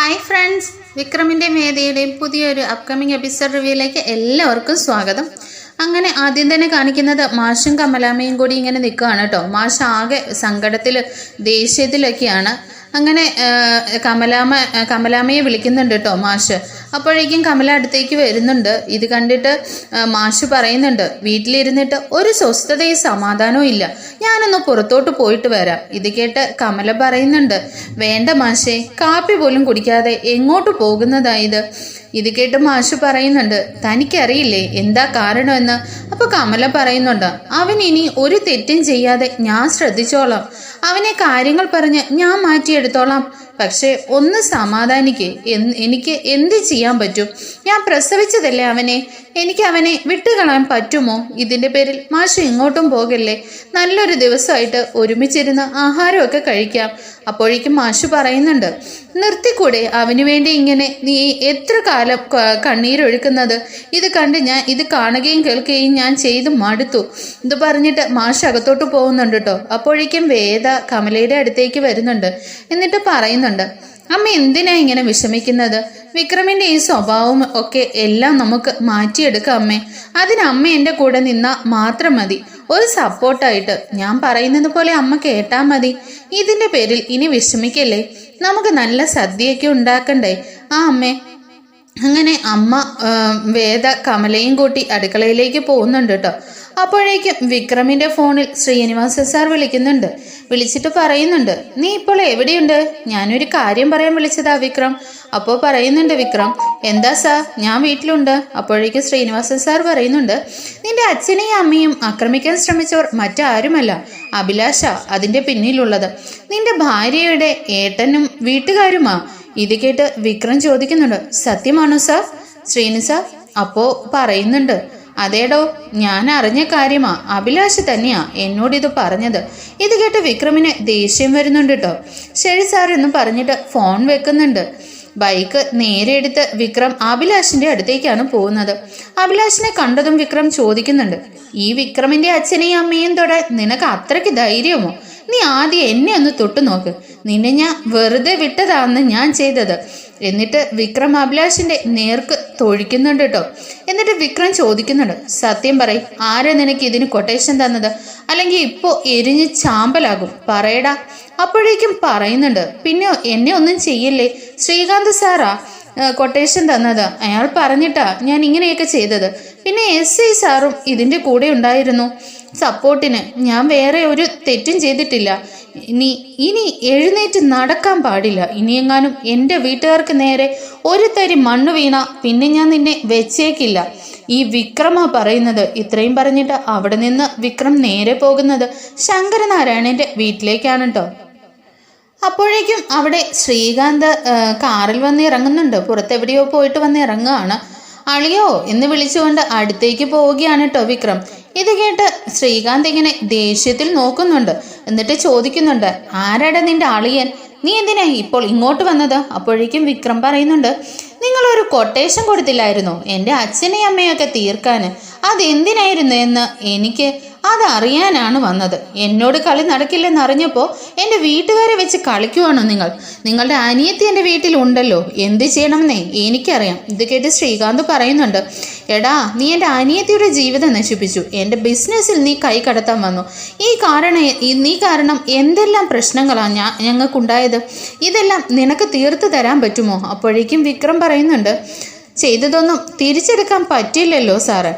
Hi friends, വിക്രമിൻ്റെ മേധയുടെയും പുതിയൊരു upcoming episode റിവ്യൂയിലേക്ക് എല്ലാവർക്കും സ്വാഗതം. അങ്ങനെ ആദ്യം തന്നെ കാണിക്കുന്നത് മാഷും കമലാമ്മയും കൂടി ഇങ്ങനെ നിൽക്കുകയാണ് കേട്ടോ. മാഷ് ആകെ സങ്കടത്തിൽ ദേഷ്യത്തിലൊക്കെയാണ്. അങ്ങനെ കമലാമ്മയെ വിളിക്കുന്നുണ്ട് കേട്ടോ മാഷ്. അപ്പോഴേക്കും കമല അടുത്തേക്ക് വരുന്നുണ്ട്. ഇത് കണ്ടിട്ട് മാഷ് പറയുന്നുണ്ട്, വീട്ടിലിരുന്നിട്ട് ഒരു സ്വസ്ഥതയും സമാധാനവും ഇല്ല, ഞാനൊന്ന് പുറത്തോട്ട് പോയിട്ട് വരാം. ഇത് കേട്ട് കമല പറയുന്നുണ്ട്, വേണ്ട മാഷേ, കാപ്പി പോലും കുടിക്കാതെ എങ്ങോട്ട് പോകുന്നതായത്? ഇത് കേട്ട് മാഷ് പറയുന്നുണ്ട്, തനിക്കറിയില്ലേ എന്താ കാരണമെന്ന്? അപ്പോൾ കമല പറയുന്നുണ്ട്, അവൻ ഇനി ഒരു തെറ്റും ചെയ്യാതെ ഞാൻ ശ്രദ്ധിച്ചോളാം, അവനെ കാര്യങ്ങൾ പറഞ്ഞ് ഞാൻ മാറ്റിയെടുത്തോളാം. പക്ഷേ ഒന്ന് സമാധാനിക്ക്, എനിക്ക് എന്ത് ചെയ്യാൻ പറ്റും? ഞാൻ പ്രസവിച്ചതല്ലേ അവനെ, എനിക്ക് അവനെ വിട്ടുകളയാൻ പറ്റുമോ? ഇതിൻ്റെ പേരിൽ മാഷ് ഇങ്ങോട്ടും പോകല്ലേ, നല്ലൊരു ദിവസമായിട്ട് ഒരുമിച്ചിരുന്ന് ആഹാരമൊക്കെ കഴിക്കാം. അപ്പോഴേക്കും മാഷ് പറയുന്നുണ്ട്, നിർത്തിക്കൂടെ അവന് വേണ്ടി ഇങ്ങനെ നീ എത്ര കാലം കണ്ണീരൊഴുക്കുന്നത്? ഇത് കണ്ട് ഞാൻ ഇത് കാണുകയും കേൾക്കുകയും ഞാൻ ചെയ്ത് മടുത്തു. ഇത് പറഞ്ഞിട്ട് മാഷ് അകത്തോട്ട് പോകുന്നുണ്ട് കേട്ടോ. അപ്പോഴേക്കും വേദ കമലയുടെ അടുത്തേക്ക് വരുന്നുണ്ട്. എന്നിട്ട് പറയുന്നുണ്ട്, അമ്മ എന്തിനാ ഇങ്ങനെ വിഷമിക്കുന്നത്? വിക്രമിൻ്റെ ഈ സ്വഭാവം ഒക്കെ എല്ലാം നമുക്ക് മാറ്റിയെടുക്കാം അമ്മേ. അതിന് അമ്മ എൻ്റെ കൂടെ നിന്നാൽ മാത്രം മതി, ഒരു സപ്പോർട്ടായിട്ട്. ഞാൻ പറയുന്നത് പോലെ അമ്മ കേട്ടാൽ മതി. ഇതിൻ്റെ പേരിൽ ഇനി വിഷമിക്കല്ലേ, നമുക്ക് നല്ല സദ്യയൊക്കെ ഉണ്ടാക്കണ്ടേ? ആ അമ്മേ. അങ്ങനെ അമ്മ വേദ കമലയും കൂട്ടി അടുക്കളയിലേക്ക് പോകുന്നുണ്ട് കേട്ടോ. അപ്പോഴേക്കും വിക്രമിൻ്റെ ഫോണിൽ ശ്രീനിവാസ സാർ വിളിക്കുന്നുണ്ട്. വിളിച്ചിട്ട് പറയുന്നുണ്ട്, നീ ഇപ്പോൾ എവിടെയുണ്ട്? ഞാനൊരു കാര്യം പറയാൻ വിളിച്ചതാ വിക്രം. അപ്പോൾ പറയുന്നുണ്ട് വിക്രം, എന്താ സാർ? ഞാൻ വീട്ടിലുണ്ട്. അപ്പോഴേക്കും ശ്രീനിവാസൻ സാർ പറയുന്നുണ്ട്, നിന്റെ അച്ഛനെയും അമ്മയും ആക്രമിക്കാൻ ശ്രമിച്ചവർ മറ്റാരുമല്ല, അഭിലാഷ അതിൻ്റെ പിന്നിലുള്ളത്. നിന്റെ ഭാര്യയുടെ ഏട്ടനും വീട്ടുകാരുമാ. ഇത് കേട്ട് വിക്രം ചോദിക്കുന്നുണ്ട്, സത്യമാണോ സാർ? ശ്രീനി സാർ അപ്പോൾ പറയുന്നുണ്ട്, അതേടോ, ഞാൻ അറിഞ്ഞ കാര്യമാ, അഭിലാഷ് തന്നെയാ എന്നോടിത് പറഞ്ഞത്. ഇത് കേട്ട് വിക്രമിന് ദേഷ്യം വരുന്നുണ്ട് കേട്ടോ. ശരി സാർ എന്ന് പറഞ്ഞിട്ട് ഫോൺ വെക്കുന്നുണ്ട്. ബൈക്ക് നേരെ എടുത്ത് വിക്രം അഭിലാഷിന്റെ അടുത്തേക്കാണ് പോകുന്നത്. അഭിലാഷിനെ കണ്ടതും വിക്രം ചോദിക്കുന്നുണ്ട്, ഈ വിക്രമിന്റെ അച്ഛനെയും അമ്മയും തൊടാൻ നിനക്ക് അത്രയ്ക്ക് ധൈര്യമോ? നീ ആദ്യം എന്നെ ഒന്ന് തൊട്ടു നോക്ക്, നിന്നെ ഞാൻ വെറുതെ വിട്ടതാന്ന് ഞാൻ ചെയ്തത്. എന്നിട്ട് വിക്രം അഭിലാഷിന്റെ നേർക്ക് തൊഴിക്കുന്നുണ്ട് കേട്ടോ. എന്നിട്ട് വിക്രം ചോദിക്കുന്നുണ്ട്, സത്യം പറയും, ആരാ നിനക്ക് ഇതിന് കൊട്ടേഷൻ തന്നത്? അല്ലെങ്കിൽ ഇപ്പോൾ എരിഞ്ഞ് ചാമ്പലാകും, പറയടാ. അപ്പോഴേക്കും പറയുന്നുണ്ട്, പിന്നെ എന്നെ ഒന്നും ചെയ്യില്ലേ, ശ്രീകാന്ത് സാറാ കൊട്ടേഷൻ തന്നത്. അയാൾ പറഞ്ഞിട്ടാ ഞാൻ ഇങ്ങനെയൊക്കെ ചെയ്തത്. പിന്നെ SI സാറും ഇതിൻ്റെ കൂടെ ഉണ്ടായിരുന്നു സപ്പോർട്ടിന്. ഞാൻ വേറെ ഒരു തെറ്റും ചെയ്തിട്ടില്ല. ഇനി എഴുന്നേറ്റ് നടക്കാൻ പാടില്ല. ഇനിയെങ്ങാനും എൻ്റെ വീട്ടുകാർക്ക് നേരെ ഒരു തരി മണ്ണ് വീണ പിന്നെ ഞാൻ നിന്നെ വെച്ചേക്കില്ല. ഈ വിക്രമാ പറയുന്നത്. ഇത്രയും പറഞ്ഞിട്ട് അവിടെ നിന്ന് വിക്രം നേരെ പോകുന്നത് ശങ്കരനാരായണൻ്റെ വീട്ടിലേക്കാണ് കേട്ടോ. അപ്പോഴേക്കും അവിടെ ശ്രീകാന്ത് കാറിൽ വന്ന് ഇറങ്ങുന്നുണ്ട്. പുറത്തെവിടെയോ പോയിട്ട് വന്ന് ഇറങ്ങുകയാണ്. അളിയോ എന്ന് വിളിച്ചുകൊണ്ട് അടുത്തേക്ക് പോവുകയാണ് കേട്ടോ വിക്രം. ഇത് കേട്ട് ശ്രീകാന്ത് ഇങ്ങനെ ദേഷ്യത്തിൽ നോക്കുന്നുണ്ട്. എന്നിട്ട് ചോദിക്കുന്നുണ്ട്, ആരാടാ നിന്റെ അളിയൻ? നീ എന്തിനാ ഇപ്പോൾ ഇങ്ങോട്ട് വന്നത്? അപ്പോഴേക്കും വിക്രം പറയുന്നുണ്ട്, നിങ്ങളൊരു കൊട്ടേഷൻ കൊടുത്തില്ലായിരുന്നോ എൻ്റെ അച്ഛനെയും അമ്മയൊക്കെ തീർക്കാൻ? അതെന്തിനായിരുന്നു എന്ന് എനിക്ക് അതറിയാനാണ് വന്നത്. എന്നോട് കളി നടക്കില്ലെന്നറിഞ്ഞപ്പോൾ എൻ്റെ വീട്ടുകാരെ വെച്ച് കളിക്കുവാണോ നിങ്ങൾ? നിങ്ങളുടെ അനിയത്തി എൻ്റെ വീട്ടിലുണ്ടല്ലോ, എന്ത് ചെയ്യണമെന്നേ എനിക്കറിയാം. ഇത് കേട്ട് ശ്രീകാന്ത് പറയുന്നുണ്ട്, എടാ, നീ എൻ്റെ അനിയത്തിയുടെ ജീവിതം നശിപ്പിച്ചു, എൻ്റെ ബിസിനസ്സിൽ നീ കൈ കടത്താൻ വന്നു. നീ കാരണം എന്തെല്ലാം പ്രശ്നങ്ങളാണ് ഞങ്ങൾക്കുണ്ടായത്. ഇതെല്ലാം നിനക്ക് തീർത്തു തരാൻ പറ്റുമോ? അപ്പോഴേക്കും വിക്രം പറയുന്നുണ്ട്, ചെയ്തതൊന്നും തിരിച്ചെടുക്കാൻ പറ്റില്ലല്ലോ സാറ്.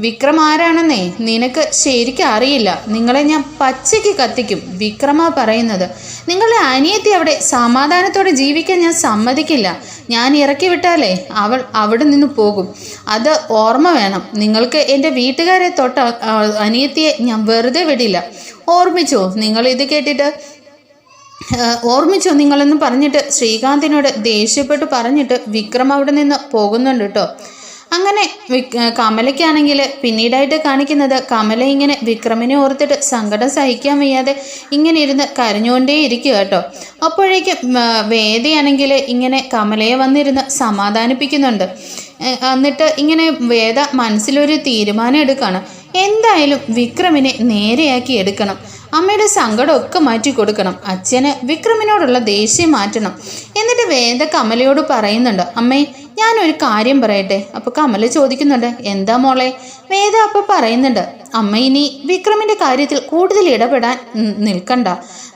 വിക്രം ആരാണെന്നേ നിനക്ക് ശരിക്കും അറിയില്ല. നിങ്ങളെ ഞാൻ പച്ചയ്ക്ക് കത്തിക്കും. വിക്രമാ പറയുന്നത്. നിങ്ങളെ അനിയത്തി അവിടെ സമാധാനത്തോടെ ജീവിക്കാൻ ഞാൻ സമ്മതിക്കില്ല. ഞാൻ ഇറക്കി വിട്ടാലേ അവൾ അവിടെ നിന്ന് പോകും. അത് ഓർമ്മ വേണം. നിങ്ങൾക്ക് എൻ്റെ വീട്ടുകാരെ തൊട്ട അനിയത്തിയെ ഞാൻ വെറുതെ വിടില്ല. ഓർമ്മിച്ചോ? നിങ്ങൾ ഇത് കേട്ടിട്ട് ഓർമ്മിച്ചോ നിങ്ങളെന്ന് പറഞ്ഞിട്ട് ശ്രീകാന്തിനോട് ദേഷ്യപ്പെട്ട് പറഞ്ഞിട്ട് വിക്രം അവിടെ നിന്ന് പോകുന്നുണ്ട് കേട്ടോ. അങ്ങനെ കമലയ്ക്കാണെങ്കിൽ പിന്നീടായിട്ട് കാണിക്കുന്നത്, കമല ഇങ്ങനെ വിക്രമിനെ ഓർത്തിട്ട് സങ്കടം സഹിക്കാൻ വയ്യാതെ ഇങ്ങനെ ഇരുന്ന് കരഞ്ഞുകൊണ്ടേ ഇരിക്കുക കേട്ടോ. അപ്പോഴേക്കും വേദയാണെങ്കിൽ ഇങ്ങനെ കമലയെ വന്നിരുന്ന് സമാധാനിപ്പിക്കുന്നുണ്ട്. എന്നിട്ട് ഇങ്ങനെ വേദ മനസ്സിലൊരു തീരുമാനം എടുക്കുകയാണ്, എന്തായാലും വിക്രമിനെ നേരെയാക്കി എടുക്കണം. അമ്മയുടെ സങ്കടമൊക്കെ മാറ്റി കൊടുക്കണം. അച്ഛന് വിക്രമിനോടുള്ള ദേഷ്യം മാറ്റണം. എന്നിട്ട് വേദ കമലയോട് പറയുന്നുണ്ട്, അമ്മേ ഞാനൊരു കാര്യം പറയട്ടെ. അപ്പൊ കമല ചോദിക്കുന്നുണ്ട്, എന്താ മോളെ? വേദ അപ്പൊ പറയുന്നുണ്ട്, അമ്മ ഇനി വിക്രമിന്റെ കാര്യത്തിൽ കൂടുതൽ ഇടപെടാൻ നിൽക്കണ്ട.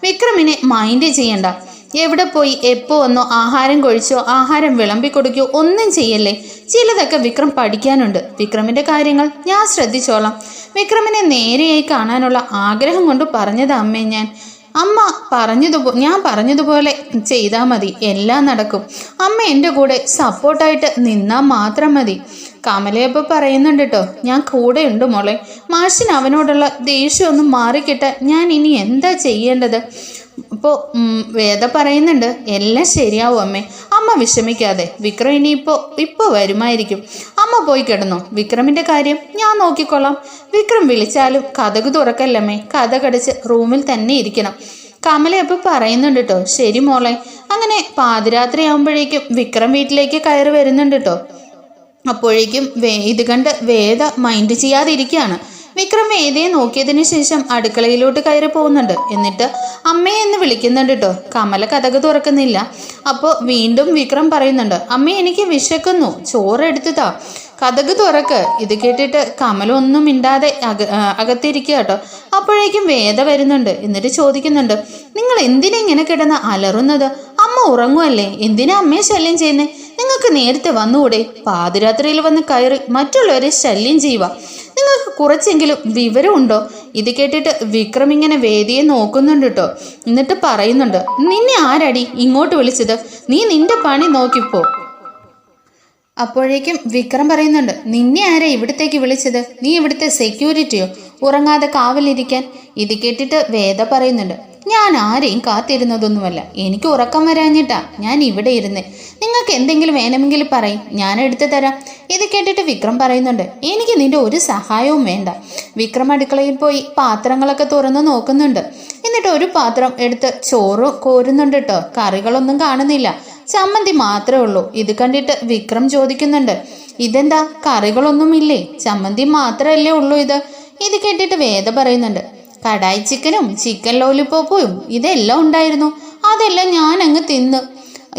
വിക്രമിനെ മൈൻഡ് ചെയ്യണ്ട. എവിടെ പോയി എപ്പോ വന്നോ ആഹാരം കഴിച്ചോ ആഹാരം വിളമ്പി കൊടുക്കുകയോ ഒന്നും ചെയ്യല്ലേ. ചിലതൊക്കെ വിക്രം പഠിക്കാനുണ്ട്. വിക്രമിന്റെ കാര്യങ്ങൾ ഞാൻ ശ്രദ്ധിച്ചോളാം. വിക്രമിനെ നേരെയായി കാണാനുള്ള ആഗ്രഹം കൊണ്ട് പറഞ്ഞതാ അമ്മേ ഞാൻ. അമ്മ ഞാൻ പറഞ്ഞതുപോലെ ചെയ്താൽ മതി, എല്ലാം നടക്കും. അമ്മ എൻ്റെ കൂടെ സപ്പോർട്ടായിട്ട് നിന്നാൽ മാത്രം മതി. കമലയപ്പോൾ പറയുന്നുണ്ട് കേട്ടോ, ഞാൻ കൂടെ ഉണ്ട് മോളെ. മാഷിന് അവനോടുള്ള ദേഷ്യമൊന്നും മാറിക്കിട്ടാൻ ഞാൻ ഇനി എന്താ ചെയ്യേണ്ടത്? അപ്പോൾ വേദ പറയുന്നുണ്ട്, എല്ലാം ശരിയാവും അമ്മേ. അമ്മ വിഷമിക്കാതെ. വിക്രം ഇപ്പോൾ വരുമായിരിക്കും. അമ്മ പോയി കിടന്നോ. വിക്രമിൻ്റെ കാര്യം ഞാൻ നോക്കിക്കൊള്ളാം. വിക്രം വിളിച്ചാലും കതക് തുറക്കല്ലമ്മേ. കതകടച്ച് റൂമിൽ തന്നെ ഇരിക്കണം. കമല അപ്പോൾ പറയുന്നുണ്ട് കേട്ടോ, ശരി മോളെ. അങ്ങനെ പാതിരാത്രി ആകുമ്പോഴേക്കും വിക്രം വീട്ടിലേക്ക് കയറി വരുന്നുണ്ട് കേട്ടോ. അപ്പോഴേക്കും ഇത് കണ്ട് വേദ മൈൻഡ് ചെയ്യാതിരിക്കുകയാണ്. വിക്രം വേദയെ നോക്കിയതിന് ശേഷം അടുക്കളയിലോട്ട് കയറി പോകുന്നുണ്ട്. എന്നിട്ട് അമ്മയെ എന്ന് വിളിക്കുന്നുണ്ട് കേട്ടോ. കമല കതക് തുറക്കുന്നില്ല. അപ്പോൾ വീണ്ടും വിക്രം പറയുന്നുണ്ട്, അമ്മ എനിക്ക് വിശക്കുന്നു, ചോറ് എടുത്തുതാ, കതക് തുറക്ക്. ഇത് കേട്ടിട്ട് കമല ഒന്നും മിണ്ടാതെ അകത്തിരിക്കുക കേട്ടോ. അപ്പോഴേക്കും വേദ വരുന്നുണ്ട്. എന്നിട്ട് ചോദിക്കുന്നുണ്ട്, നിങ്ങൾ എന്തിനാ ഇങ്ങനെ കിടന്ന് അലറുന്നത്? അമ്മ ഉറങ്ങുമല്ലേ? എന്തിനാ അമ്മയെ ശല്യം ചെയ്യുന്നേ? നിങ്ങൾക്ക് നേരത്തെ വന്നുകൂടെ? പാതിരാത്രിയിൽ വന്ന് കയറി മറ്റുള്ളവരെ ശല്യം ചെയ്യുക. നിങ്ങൾക്ക് കുറച്ചെങ്കിലും വിവരമുണ്ടോ? ഇത് കേട്ടിട്ട് വിക്രം ഇങ്ങനെ വേദിയെ നോക്കുന്നുണ്ട് കേട്ടോ. എന്നിട്ട് പറയുന്നുണ്ട്, നിന്നെ ആരടി ഇങ്ങോട്ട് വിളിച്ചത്? നീ നിന്റെ പണി നോക്കിപ്പോ. അപ്പോഴേക്കും വിക്രം പറയുന്നുണ്ട്, നിന്നെ ആരാ ഇവിടത്തേക്ക് വിളിച്ചത്? നീ ഇവിടുത്തെ സെക്യൂരിറ്റിയോ? ഉറങ്ങാതെ കാവലിരിക്കാൻ? ഇത് കേട്ടിട്ട് വേദ പറയുന്നുണ്ട്, ഞാൻ ആരെയും കാത്തിരുന്നതൊന്നുമല്ല. എനിക്ക് ഉറക്കം വരാഞ്ഞിട്ടാ ഞാൻ ഇവിടെ ഇരുന്നേ. നിങ്ങൾക്ക് എന്തെങ്കിലും വേണമെങ്കിൽ പറയും, ഞാൻ എടുത്തു തരാം. ഇത് കേട്ടിട്ട് വിക്രം പറയുന്നുണ്ട്, എനിക്ക് നിന്റെ ഒരു സഹായവും വേണ്ട. വിക്രം അടുക്കളയിൽ പോയി പാത്രങ്ങളൊക്കെ തുറന്ന് നോക്കുന്നുണ്ട്. എന്നിട്ട് ഒരു പാത്രം എടുത്ത് ചോറ് കോരുന്നുണ്ട് കേട്ടോ. കറികളൊന്നും കാണുന്നില്ല, ചമ്മന്തി മാത്രമേ ഉള്ളൂ. ഇത് കണ്ടിട്ട് വിക്രം ചോദിക്കുന്നുണ്ട്, ഇതെന്താ കറികളൊന്നും ഇല്ലേ? ചമ്മന്തി മാത്രമല്ലേ ഉള്ളൂ ഇത്? ഇത് കേട്ടിട്ട് വേദ പറയുന്നുണ്ട്, കടായി ചിക്കനും ചിക്കൻ ലോലിപ്പോപ്പും ഇതെല്ലാം ഉണ്ടായിരുന്നു, അതെല്ലാം ഞാൻ അങ്ങ് തിന്ന്.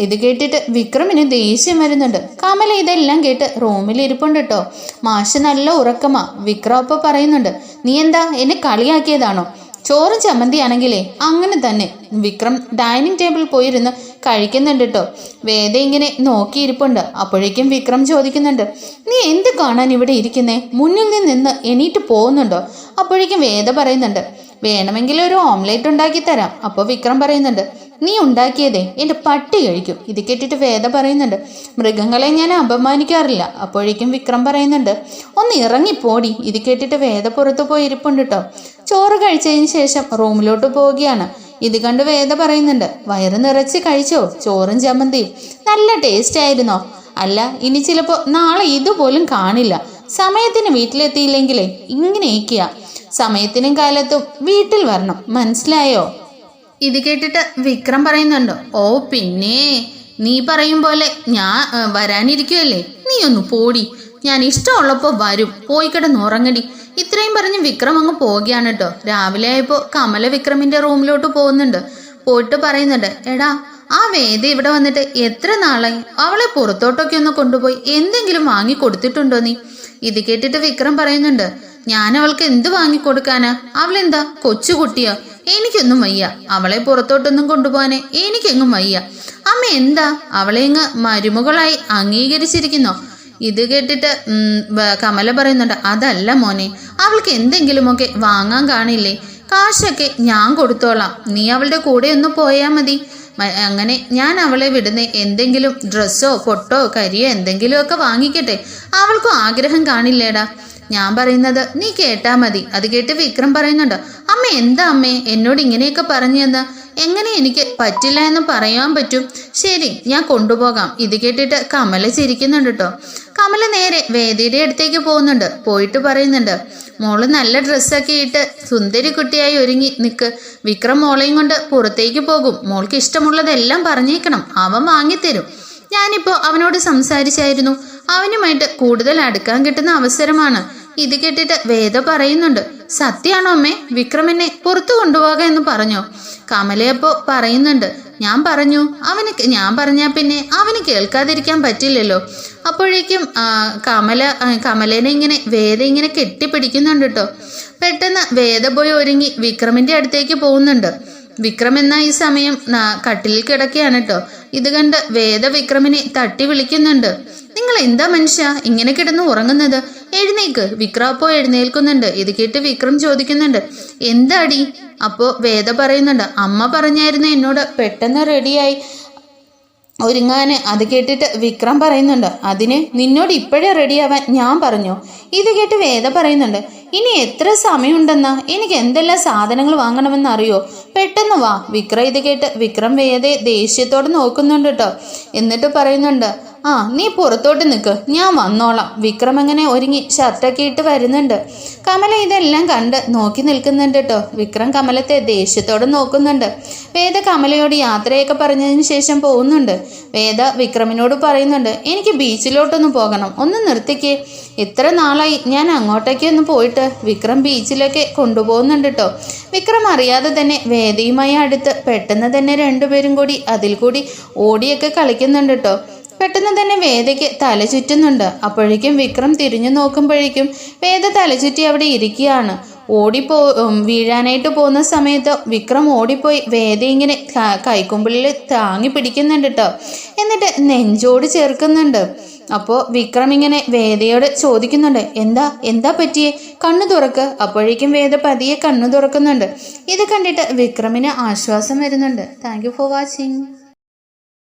ഇത് കേട്ടിട്ട് വിക്രമിന് ദേഷ്യം വരുന്നുണ്ട്. കമല ഇതെല്ലാം കേട്ട് റൂമിൽ ഇരിപ്പുണ്ട് കേട്ടോ. മാഷ് നല്ല ഉറക്കമാ. വിക്രം അപ്പൊ പറയുന്നുണ്ട്, നീ എന്താ എന്നെ കളിയാക്കിയതാണോ? ചോറും ചമ്മന്തിയാണെങ്കിലേ അങ്ങനെ തന്നെ. വിക്രം ഡൈനിങ് ടേബിളിൽ പോയിരുന്ന് കഴിക്കുന്നുണ്ട് കേട്ടോ. വേദ ഇങ്ങനെ നോക്കിയിരിപ്പുണ്ട്. അപ്പോഴേക്കും വിക്രം ചോദിക്കുന്നുണ്ട്, നീ എന്ത് കാണാൻ ഇവിടെ ഇരിക്കുന്നേ? മുന്നിൽ നിന്ന് എണീറ്റ് പോകുന്നുണ്ടോ? അപ്പോഴേക്കും വേദ പറയുന്നുണ്ട്, വേണമെങ്കിൽ ഒരു ഓംലേറ്റ് ഉണ്ടാക്കി തരാം. അപ്പോൾ വിക്രം പറയുന്നുണ്ട്, നീ ഉണ്ടാക്കിയതേ എൻ്റെ പട്ടി കഴിക്കും. ഇത് കേട്ടിട്ട് വേദ പറയുന്നുണ്ട്, മൃഗങ്ങളെ ഞാൻ അപമാനിക്കാറില്ല. അപ്പോഴേക്കും വിക്രം പറയുന്നുണ്ട്, ഒന്ന് ഇറങ്ങിപ്പോടി. ഇത് കേട്ടിട്ട് വേദ പുറത്തു പോയി ഇരിപ്പുണ്ട് കേട്ടോ. ചോറ് കഴിച്ചതിന് ശേഷം റൂമിലോട്ട് പോവുകയാണ്. ഇത് കണ്ട് വേദ പറയുന്നുണ്ട്, വയറ് നിറച്ച് കഴിച്ചോ? ചോറും ചമ്മന്തിയും നല്ല ടേസ്റ്റ് ആയിരുന്നോ? അല്ല, ഇനി ചിലപ്പോൾ നാളെ ഇതുപോലും കാണില്ല. സമയത്തിന് വീട്ടിലെത്തിയില്ലെങ്കിലേ ഇങ്ങനെയൊക്കെയാ. സമയത്തിനും കാലത്തും വീട്ടിൽ വരണം, മനസ്സിലായോ? ഇത് കേട്ടിട്ട് വിക്രം പറയുന്നുണ്ടോ, ഓ പിന്നെ നീ പറയും പോലെ ഞാൻ വരാനിരിക്കുമല്ലേ, നീ ഒന്ന് പോടി, ഞാൻ ഇഷ്ടമുള്ളപ്പോൾ വരും, പോയി കിടന്നുറങ്ങടി. ഇത്രയും പറഞ്ഞ് വിക്രം അങ്ങ് പോവുകയാണ് കേട്ടോ. രാവിലെ ആയപ്പോൾ കമല വിക്രമിന്റെ റൂമിലോട്ട് പോകുന്നുണ്ട്. പോയിട്ട് പറയുന്നുണ്ട്, എടാ ആ വേദ ഇവിടെ വന്നിട്ട് എത്ര നാളായി? അവളെ പുറത്തോട്ടൊക്കെ ഒന്ന് കൊണ്ടുപോയി എന്തെങ്കിലും വാങ്ങി കൊടുത്തിട്ടുണ്ടോ നീ? ഇത് കേട്ടിട്ട് വിക്രം പറയുന്നുണ്ട്, ഞാൻ അവൾക്ക് എന്ത് വാങ്ങിക്കൊടുക്കാനാ? അവളെന്താ കൊച്ചുകുട്ടിയോ? എനിക്കൊന്നും വയ്യ, അവളെ പുറത്തോട്ടൊന്നും കൊണ്ടുപോകാനേ എനിക്കെങ്ങും വയ്യ. അമ്മ എന്താ അവളെ ഇങ്ങ് മരുമകളായി അംഗീകരിച്ചിരിക്കുന്നോ? ഇത് കേട്ടിട്ട് കമല പറയുന്നുണ്ട്, അതല്ല മോനെ, അവൾക്ക് എന്തെങ്കിലുമൊക്കെ വാങ്ങാൻ കാണില്ലേ? കാശൊക്കെ ഞാൻ കൊടുത്തോളാം, നീ അവളുടെ കൂടെ ഒന്ന് പോയാൽ മതി. അങ്ങനെ ഞാൻ അവളെ വിടുന്നേ എന്തെങ്കിലും ഡ്രസ്സോ പൊട്ടോ കരിയോ എന്തെങ്കിലുമൊക്കെ വാങ്ങിക്കട്ടെ. അവൾക്കും ആഗ്രഹം കാണില്ലേടാ. ഞാൻ പറയുന്നത് നീ കേട്ടാ മതി. അത് കേട്ട് വിക്രം പറയുന്നുണ്ട്, അമ്മ എന്താ അമ്മേ എന്നോട് ഇങ്ങനെയൊക്കെ പറഞ്ഞെന്ന്? എങ്ങനെ എനിക്ക് പറ്റില്ല എന്ന് പറയാൻ പറ്റും? ശരി, ഞാൻ കൊണ്ടുപോകാം. ഇത് കേട്ടിട്ട് കമല ചിരിക്കുന്നുണ്ട് കേട്ടോ. കമല നേരെ വേദിയുടെ അടുത്തേക്ക് പോകുന്നുണ്ട്. പോയിട്ട് പറയുന്നുണ്ട്, മോള് നല്ല ഡ്രസ്സൊക്കെ ഇട്ട് സുന്ദരി കുട്ടിയായി ഒരുങ്ങി നിൽക്ക്. വിക്രം മോളെയും കൊണ്ട് പുറത്തേക്ക് പോകും. മോൾക്ക് ഇഷ്ടമുള്ളതെല്ലാം പറഞ്ഞേക്കണം, അവൻ വാങ്ങിത്തരും. ഞാനിപ്പോൾ അവനോട് സംസാരിച്ചായിരുന്നു. അവനുമായിട്ട് കൂടുതൽ അടുക്കാൻ കിട്ടുന്ന അവസരമാണ്. ഇത് കേട്ടിട്ട് വേദ പറയുന്നുണ്ട്, സത്യാണോ അമ്മേ, വിക്രം എന്നെ പുറത്തു കൊണ്ടുപോകാൻ എന്ന് പറഞ്ഞോ? കമലയപ്പോ പറയുന്നുണ്ട്, ഞാൻ പറഞ്ഞാ പിന്നെ അവന് കേൾക്കാതിരിക്കാൻ പറ്റില്ലല്ലോ. അപ്പോഴേക്കും കമലേനെ വേദ ഇങ്ങനെ കെട്ടിപ്പിടിക്കുന്നുണ്ട് കേട്ടോ. പെട്ടെന്ന് വേദ പോയി ഒരുങ്ങി വിക്രമിന്റെ അടുത്തേക്ക് പോകുന്നുണ്ട്. വിക്രം എന്ന ഈ സമയം കട്ടിലിൽ കിടക്കുകയാണ് കേട്ടോ. ഇത് കണ്ട് വേദ വിക്രമിനെ തട്ടി വിളിക്കുന്നുണ്ട്. നിങ്ങൾ എന്താ മനുഷ്യ ഇങ്ങനെ കിടന്ന് ഉറങ്ങുന്നത്? എഴുന്നേക്ക്. വിക്രം അപ്പോ എഴുന്നേൽക്കുന്നുണ്ട്. ഇത് കേട്ട് വിക്രം ചോദിക്കുന്നുണ്ട്, എന്താടി? അപ്പോ വേദ പറയുന്നുണ്ട്, അമ്മ പറഞ്ഞായിരുന്നു എന്നോട് പെട്ടെന്ന് റെഡിയായി ഒരുങ്ങാന്. അത് കേട്ടിട്ട് വിക്രം പറയുന്നുണ്ട്, അതിന് നിന്നോട് ഇപ്പോഴേ റെഡിയാവാൻ ഞാൻ പറഞ്ഞു. ഇത് കേട്ട് വേദ പറയുന്നുണ്ട്, ഇനി എത്ര സമയമുണ്ടെന്നാ? എനിക്ക് എന്തെല്ലാം സാധനങ്ങൾ വാങ്ങണമെന്ന് അറിയോ? പെട്ടെന്ന് വാ. വിക്രം ഇത് കേട്ട് വിക്രം വേദയെ ദേഷ്യത്തോടെ നോക്കുന്നുണ്ട് കേട്ടോ. എന്നിട്ട് പറയുന്നുണ്ട്, നീ പുറത്തോട്ട് നിൽക്ക്, ഞാൻ വന്നോളാം. വിക്രം അങ്ങനെ ഒരുങ്ങി ഷർട്ടൊക്കെ ഇട്ട് വരുന്നുണ്ട്. കമല ഇതെല്ലാം കണ്ട് നോക്കി നിൽക്കുന്നുണ്ട് കേട്ടോ. വിക്രം കമലത്തെ ദേഷ്യത്തോടെ നോക്കുന്നുണ്ട്. വേദ കമലയോട് യാത്രയൊക്കെ പറഞ്ഞതിന് ശേഷം പോകുന്നുണ്ട്. വേദ വിക്രമിനോട് പറയുന്നുണ്ട്, എനിക്ക് ബീച്ചിലോട്ടൊന്ന് പോകണം, ഒന്ന് നിർത്തിക്കേ. എത്ര നാളായി ഞാൻ അങ്ങോട്ടേക്ക് ഒന്ന് പോയിട്ട്. വിക്രം ബീച്ചിലൊക്കെ കൊണ്ടുപോകുന്നുണ്ട് കേട്ടോ. വിക്രം അറിയാതെ തന്നെ വേദയുമായി അടുത്ത് പെട്ടെന്ന് തന്നെ രണ്ടുപേരും കൂടി അതിൽ കൂടി ഓടിയൊക്കെ കളിക്കുന്നുണ്ട് കേട്ടോ. പെട്ടെന്ന് തന്നെ വേദയ്ക്ക് തല ചുറ്റുന്നുണ്ട്. അപ്പോഴേക്കും വിക്രം തിരിഞ്ഞു നോക്കുമ്പോഴേക്കും വേദ തലചുറ്റി അവിടെ ഇരിക്കുകയാണ്. വീഴാനായിട്ട് പോകുന്ന സമയത്ത് വിക്രം ഓടിപ്പോയി വേദ ഇങ്ങനെ കൈക്കുമ്പിളിൽ താങ്ങി പിടിക്കുന്നുണ്ട് കേട്ടോ. എന്നിട്ട് നെഞ്ചോട് ചേർക്കുന്നുണ്ട്. അപ്പോൾ വിക്രം ഇങ്ങനെ വേദയോട് ചോദിക്കുന്നുണ്ട്, എന്താ പറ്റിയേ? കണ്ണു തുറക്ക്. അപ്പോഴേക്കും വേദ പതിയെ കണ്ണു തുറക്കുന്നുണ്ട്. ഇത് കണ്ടിട്ട് വിക്രമിന് ആശ്വാസം വരുന്നുണ്ട്. Thank you for watching.